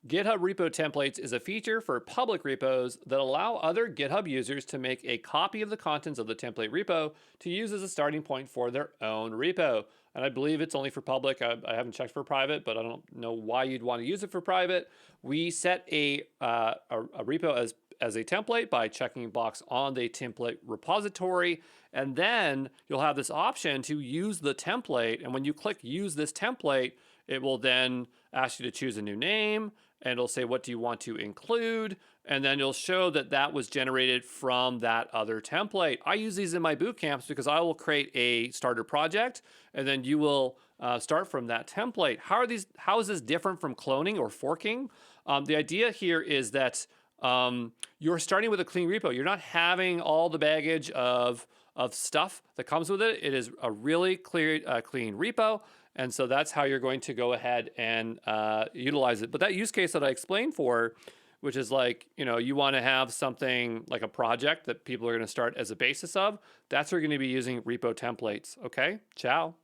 GitHub repo templates is a feature for public repos that allow other GitHub users to make a copy of the contents of the template repo to use as a starting point for their own repo. And I believe it's only for public. I haven't checked for private, but I don't know why you'd want to use it for private. We set a repo as a template by checking a box on the template repository. And then you'll have this option to use the template. And when you click use this template, it will then ask you to choose a new name, and it'll say, what do you want to include? And then it'll show that that was generated from that other template. I use these in my boot camps because I will create a starter project, and then you will start from that template. How is this different from cloning or forking? The idea here is that you're starting with a clean repo. You're not having all the baggage of stuff that comes with it. It is a really clean repo. And so that's how you're going to go ahead and utilize it. But that use case that I explained for, which is like, you want to have something like a project that people are going to start as a basis of, that's where you're going to be using repo templates. Okay, ciao.